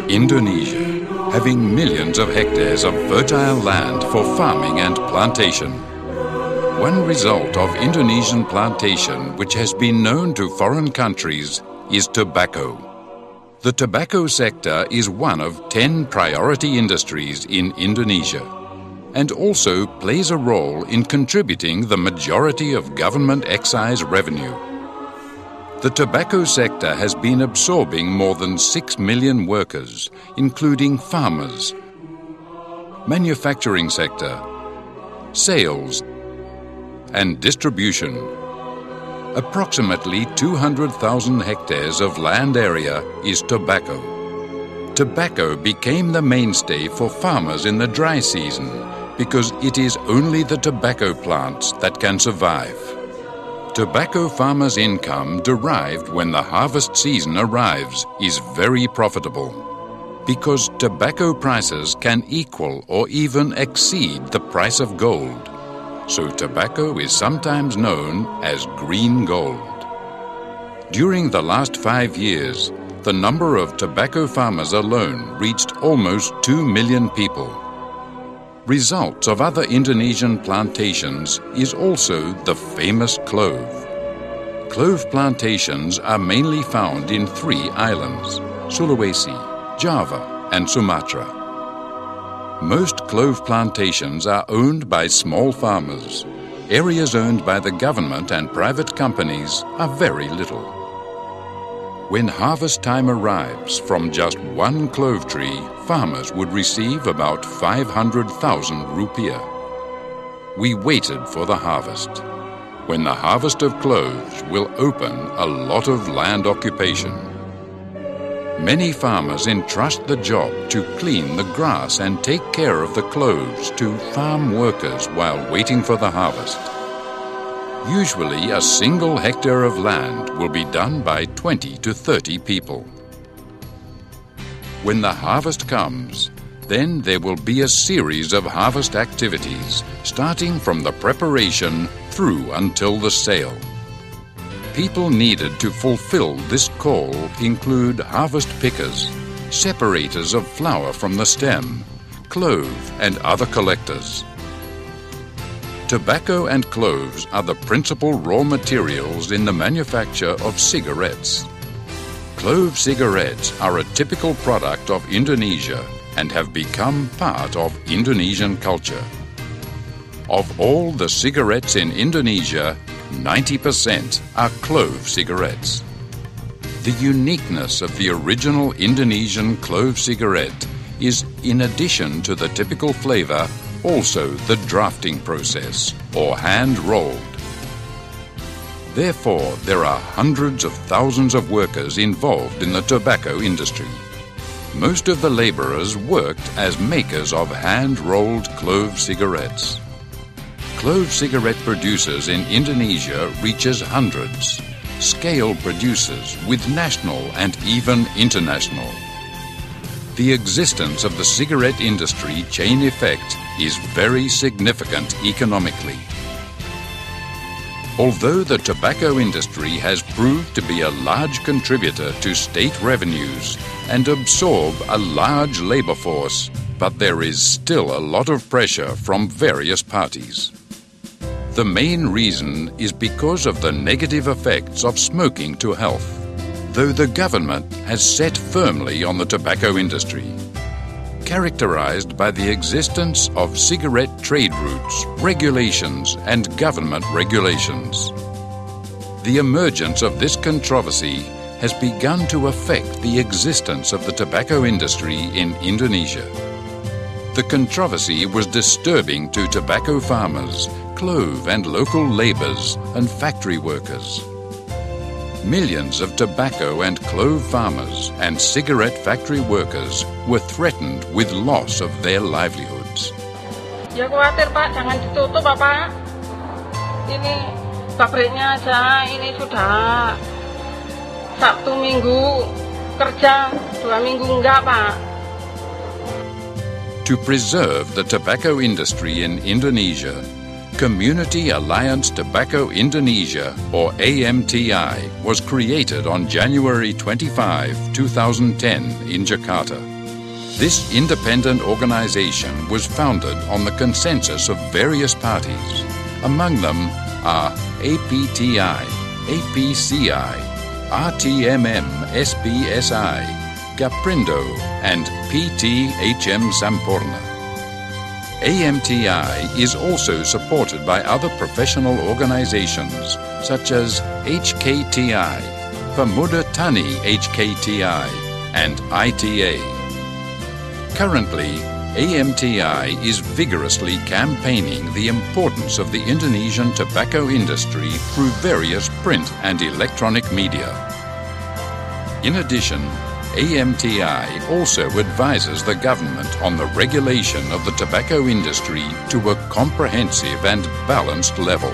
Indonesia, having millions of hectares of fertile land for farming and plantation. One result of Indonesian plantation which has been known to foreign countries is tobacco. The tobacco sector is one of 10 priority industries in Indonesia and also plays a role in contributing the majority of government excise revenue. The tobacco sector has been absorbing more than 6 million workers, including farmers, manufacturing sector, sales, and distribution. Approximately 200,000 hectares of land area is tobacco. Tobacco became the mainstay for farmers in the dry season because it is only the tobacco plants that can survive. Tobacco farmers' income derived when the harvest season arrives is very profitable because tobacco prices can equal or even exceed the price of gold. So tobacco is sometimes known as green gold. During the last 5 years, the number of tobacco farmers alone reached almost 2 million people. Results of other Indonesian plantations is also the famous clove. Clove plantations are mainly found in 3 islands, Sulawesi, Java, and Sumatra. Most clove plantations are owned by small farmers. Areas owned by the government and private companies are very little. When harvest time arrives from just one clove tree, farmers would receive about 500,000 rupiah. We waited for the harvest. When the harvest of cloves will open a lot of land occupation. Many farmers entrust the job to clean the grass and take care of the cloves to farm workers while waiting for the harvest. Usually, a single hectare of land will be done by 20 to 30 people. When the harvest comes, then there will be a series of harvest activities, starting from the preparation through until the sale. People needed to fulfill this call include harvest pickers, separators of flour from the stem, clove, and other collectors. Tobacco and cloves are the principal raw materials in the manufacture of cigarettes. Clove cigarettes are a typical product of Indonesia and have become part of Indonesian culture. Of all the cigarettes in Indonesia, 90% are clove cigarettes. The uniqueness of the original Indonesian clove cigarette is, in addition to the typical flavor, also the drafting process, or hand-rolled. Therefore, there are hundreds of thousands of workers involved in the tobacco industry. Most of the laborers worked as makers of hand-rolled clove cigarettes. Clove cigarette producers in Indonesia reaches hundreds. Scale producers with national and even international. The existence of the cigarette industry chain effect is very significant economically. Although the tobacco industry has proved to be a large contributor to state revenues and absorb a large labor force, but there is still a lot of pressure from various parties. The main reason is because of the negative effects of smoking to health, though the government has set firmly on the tobacco industry, characterized by the existence of cigarette trade routes, regulations, and government regulations. The emergence of this controversy has begun to affect the existence of the tobacco industry in Indonesia. The controversy was disturbing to tobacco farmers, clove and local laborers, and factory workers. Millions of tobacco and clove farmers and cigarette factory workers were threatened with loss of their livelihoods. Ya khawatir Pak, jangan ditutup Pak. Ini pabriknya aja, ini sudah Sabtu Minggu kerja, 2 minggu enggak Pak. To preserve the tobacco industry in Indonesia, Community Alliance Tobacco Indonesia, or AMTI, was created on January 25, 2010 in Jakarta. This independent organization was founded on the consensus of various parties. Among them are APTI, APCI, RTMM SPSI, Gaprindo and PTHM Sampurna. AMTI is also supported by other professional organizations such as HKTI, Pemuda Tani HKTI and ITA. Currently, AMTI is vigorously campaigning the importance of the Indonesian tobacco industry through various print and electronic media. In addition, AMTI also advises the government on the regulation of the tobacco industry to a comprehensive and balanced level.